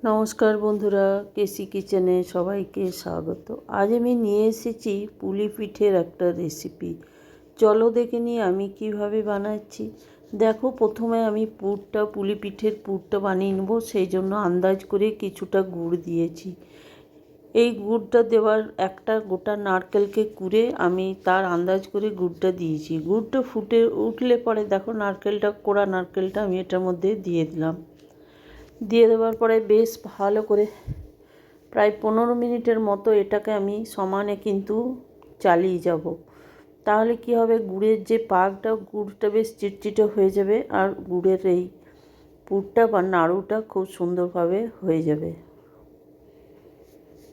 নমস্কার বন্ধুরা, কেসি কিচেনে সবাইকে স্বাগত। আজ আমি নিয়ে এসেছি পুলি পিঠের একটা রেসিপি। চলো দেখে নিই আমি কিভাবে বানাচ্ছি। দেখো, প্রথমে আমি পুলি পিঠের পুরটা বানিয়ে নেব। সেই জন্য আন্দাজ করে কিছুটা গুড় দিয়েছি। এই গুড়টা দেওয়ার একটা গোটা নারকেলকে কুড়ে আমি তার আন্দাজ করে গুড়টা দিয়েছি। গুড়টা ফুটে উঠলে পরে দেখো কোড়া নারকেলটা আমি এটার মধ্যে দিয়ে দিলাম। দিয়ে দেওয়ার পরে বেশ ভালো করে প্রায় 15 মিনিটের মতো এটাকে আমি সমানে কিন্তু চালিয়ে যাব। তাহলে কি হবে, গুড়ের যে পাকটা, গুড়টা বেশ চিটচিটে হয়ে যাবে আর গুড়ের এই পুরটা বা নাড়ুটা খুব সুন্দরভাবে হয়ে যাবে।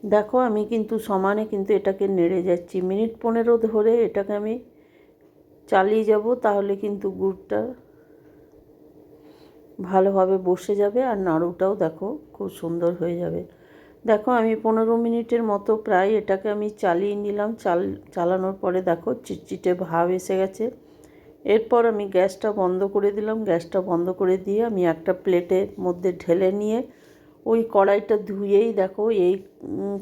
দেখো, আমি কিন্তু সমানে কিন্তু এটাকে নেড়ে যাচ্ছি। মিনিট 15 ধরে এটাকে আমি চালিয়ে যাব, তাহলে কিন্তু গুড়টা ভালোভাবে বসে যাবে আর নাড়ুটাও দেখো খুব সুন্দর হয়ে যাবে। দেখো, আমি 15 মিনিটের মতো প্রায় এটাকে আমি চালিয়ে নিলাম। চালানোর পরে দেখো চিটচিটে ভাব এসে গেছে। এরপর আমি গ্যাসটা বন্ধ করে দিলাম। গ্যাসটা বন্ধ করে দিয়ে আমি একটা প্লেটের মধ্যে ঢেলে নিয়ে ওই কড়াইটা ধুয়েই দেখো এই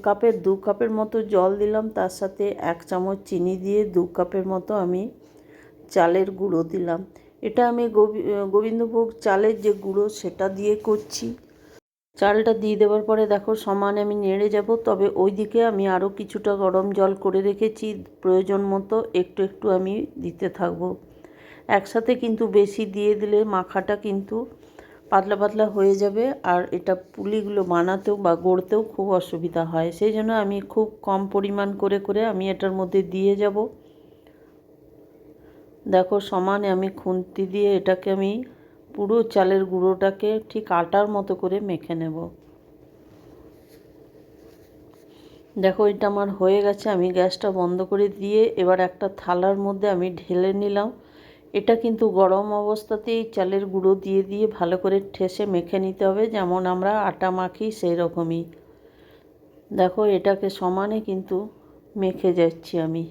কাপের 2 কাপের মতো জল দিলাম। তার সাথে 1 চামচ চিনি দিয়ে 2 কাপের মতো আমি চালের গুঁড়ো দিলাম। এটা আমি গোবিন্দভোগ চালের যে গুঁড়ো সেটা দিয়ে করছি। চালটা দিয়ে দেওয়ার পরে দেখো সমানে আমি নেড়ে যাব। তবে ওই দিকে আমি আরও কিছুটা গরম জল করে রেখেছি, প্রয়োজন মতো একটু একটু আমি দিতে থাকবো। একসাথে কিন্তু বেশি দিয়ে দিলে মাখাটা কিন্তু পাতলা পাতলা হয়ে যাবে আর এটা পুলিগুলো বানাতেও বা গড়তেও খুব অসুবিধা হয়। সেই জন্য আমি খুব কম পরিমাণ করে করে আমি এটার মধ্যে দিয়ে যাব। দেখো, সমানে আমি খুন্তি দিয়ে এটাকে আমি পুরো চালের গুঁড়োটাকে ঠিক আটার মতো করে মেখে নেব। দেখো, এটা আমার হয়ে গেছে। আমি গ্যাসটা বন্ধ করে দিয়ে এবার একটা থালার মধ্যে আমি ঢেলে নিলাম। এটা কিন্তু গরম অবস্থাতেই চালের গুঁড়ো দিয়ে দিয়ে ভালো করে ঠেসে মেখে নিতে হবে, যেমন আমরা আটা মাখি সেই রকমই। দেখো, এটাকে সমানে কিন্তু মেখে যাচ্ছি আমি।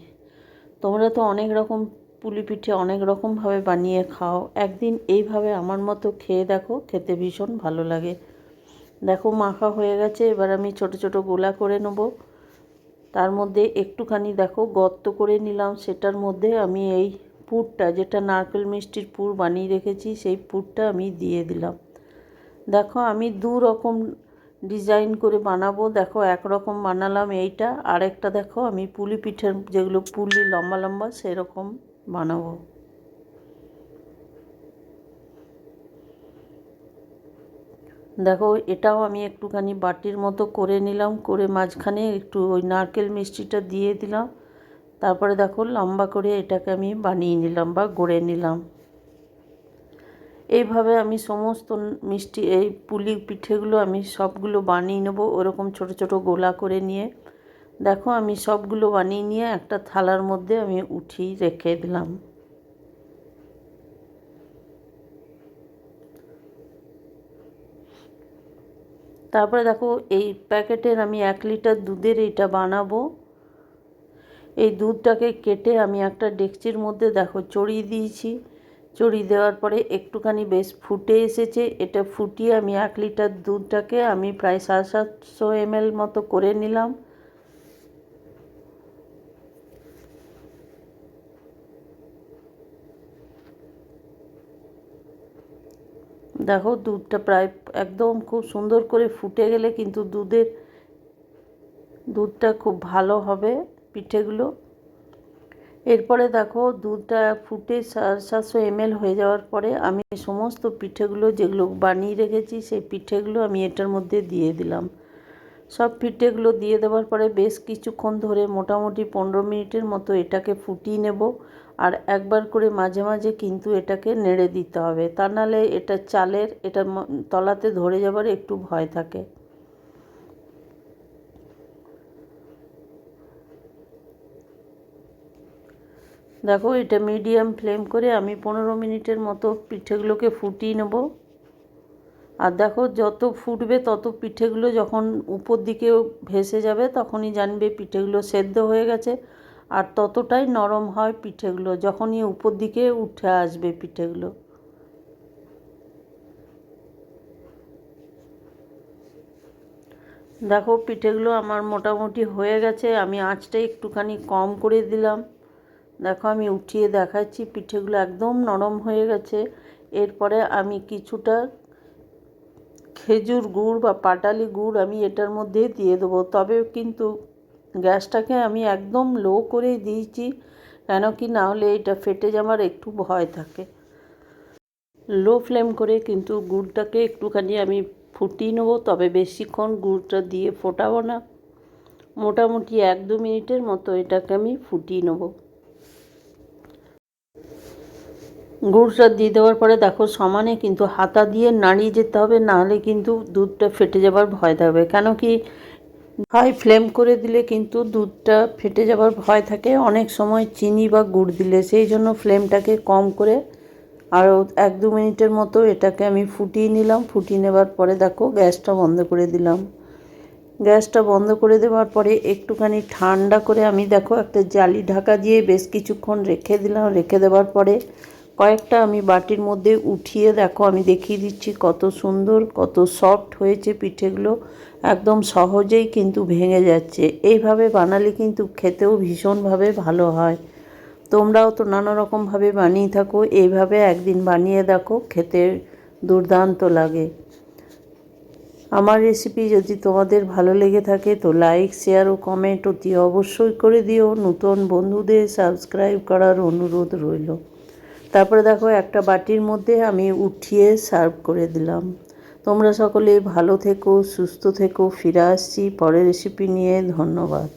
তোমরা তো অনেক রকম পুলি পিঠে অনেক রকমভাবে বানিয়ে খাও। একদিন এইভাবে আমার মতো খেয়ে দেখো, খেতে ভীষণ ভালো লাগে। দেখো, মাখা হয়ে গেছে। এবার আমি ছোট ছোট গোলা করে নেব। তার মধ্যে একটুখানি দেখো গর্ত করে নিলাম। সেটার মধ্যে আমি এই পুরটা, যেটা নারকেল মিষ্টির পুর বানিয়ে রেখেছি, সেই পুরটা আমি দিয়ে দিলাম। দেখো, আমি 2 রকম ডিজাইন করে বানাবো। দেখো, একরকম বানালাম এইটা, আরেকটা দেখো আমি পুলি পিঠের যেগুলো পুলি লম্বা লম্বা সেরকম বানাবো। দেখো, এটাও আমি একটুখানি বাটির মতো করে নিলাম, করে মাঝখানে একটু ওই নারকেল মিষ্টিটা দিয়ে দিলাম। তারপরে দেখো লম্বা করে এটাকে আমি বানিয়ে নিলাম বা গড়ে নিলাম। এইভাবে আমি সমস্ত মিষ্টি এই পুলি পিঠেগুলো আমি সবগুলো বানিয়ে নেব। ওরকম ছোট ছোট গোলা করে নিয়ে দেখো আমি সবগুলো বানিয়ে নিয়ে একটা থালার মধ্যে আমি উঠিয়ে রেখে দিলাম। তারপরে দেখো, এই প্যাকেটের আমি 1 লিটার দুধের এইটা বানাবো। এই দুধটাকে কেটে আমি একটা ডেকচির মধ্যে দেখো চড়িয়ে দিয়েছি। চড়িয়ে দেওয়ার পরে একটুখানি বেশ ফুটে এসেছে। এটা ফুটিয়ে আমি 1 লিটার দুধটাকে আমি প্রায় 750 ml মতো করে নিলাম। দেখো, দুধটা প্রায় একদম খুব সুন্দর করে ফুটে গেলে কিন্তু দুধটা খুব ভালো হবে পিঠেগুলো। এরপরে দেখো, দুধটা ফুটে 750 ml হয়ে যাওয়ার পরে আমি সমস্ত পিঠেগুলো যেগুলো বানিয়ে রেখেছি সেই পিঠেগুলো আমি এটার মধ্যে দিয়ে দিলাম। সব পিঠেগুলো দিয়ে দেওয়ার পরে বেশ কিছুক্ষণ ধরে মোটামুটি 15 মিনিটের মতো এটাকে ফুটিয়ে নেব। আর একবার করে মাঝে মাঝে কিন্তু এটাকে নেড়ে দিতে হবে, তা নাহলে এটা চালের এটা তলাতে ধরে যাবার একটু ভয় থাকে। দেখো, এটা মিডিয়াম ফ্লেম করে আমি 15 মিনিটের মতো পিঠেগুলোকে ফুটিয়ে নেব। আর দেখো, যত ফুটবে তত পিঠেগুলো যখন উপর দিকে ভেসে যাবে তখনই জানবে পিঠেগুলো সেদ্ধ হয়ে গেছে। আর ততটাই নরম হয় পিঠেগুলো যখনই উপর দিকে উঠে আসবে পিঠেগুলো। দেখো পিঠেগুলো আমার মোটামুটি হয়ে গেছে, আমি আঁচটা একটুখানি কম করে দিলাম। দেখো আমি উঠিয়ে দেখাচ্ছি, পিঠেগুলো একদম নরম হয়ে গেছে। এরপরে আমি কিছুটা খেজুর গুড় বা পাটালি গুড় আমি এটার মধ্যে দিয়ে দেবো। তবে কিন্তু গ্যাসটাকে আমি একদম লো করেই দিয়েছি, কেন কি না হলে এটা ফেটে যাওয়ার একটু ভয় থাকে। লো ফ্লেম করে কিন্তু গুড়টাকে একটুখানি আমি ফুটিয়ে নেবো, তবে বেশিক্ষণ গুড়টা দিয়ে ফোটাবো না। মোটামুটি 1-2 মিনিটের মতো এটাকে আমি ফুটিয়ে নেবো। গুড়টা দিয়ে দেওয়ার পরে দেখো সমানে কিন্তু হাতা দিয়ে নাড়িয়ে যেতে হবে, নাহলে কিন্তু দুধটা ফেটে যাবার ভয় থাকবে। কেন কি হাই ফ্লেম করে দিলে কিন্তু দুধটা ফেটে যাবার ভয় থাকে অনেক সময় চিনি বা গুড় দিলে, সেই জন্য ফ্লেমটাকে কম করে আরও 1-2 মিনিটের মতো এটাকে আমি ফুটিয়ে নিলাম। ফুটিয়ে নেবার পরে দেখো গ্যাসটা বন্ধ করে দিলাম। গ্যাসটা বন্ধ করে দেওয়ার পরে একটুখানি ঠান্ডা করে আমি দেখো একটা জালি ঢাকা দিয়ে বেশ কিছুক্ষণ রেখে দিলাম। রেখে দেওয়ার পরে কয়েকটা আমি বাটির মধ্যে উঠিয়ে দেখো আমি দেখিয়ে দিচ্ছি কত সুন্দর কত সফট হয়েছে পিঠেগুলো, একদম সহজেই কিন্তু ভেঙে যাচ্ছে। এইভাবে বানালে কিন্তু খেতেও ভীষণভাবে ভালো হয়। তোমরাও তো নানা রকমভাবে বানিয়ে থাকো, এইভাবে একদিন বানিয়ে দেখো, খেতে দুর্দান্ত লাগে। আমার রেসিপি যদি তোমাদের ভালো লেগে থাকে তো লাইক শেয়ার ও কমেন্ট অতি অবশ্যই করে দিও। নতুন বন্ধুদের সাবস্ক্রাইব করার অনুরোধ রইল। তারপরে দেখো একটা বাটির মধ্যে আমি উঠিয়ে সার্ভ করে দিলাম। তোমরা সকলে ভালো থেকো, সুস্থ থেকো। ফিরে আসছি পরের রেসিপি নিয়ে। ধন্যবাদ।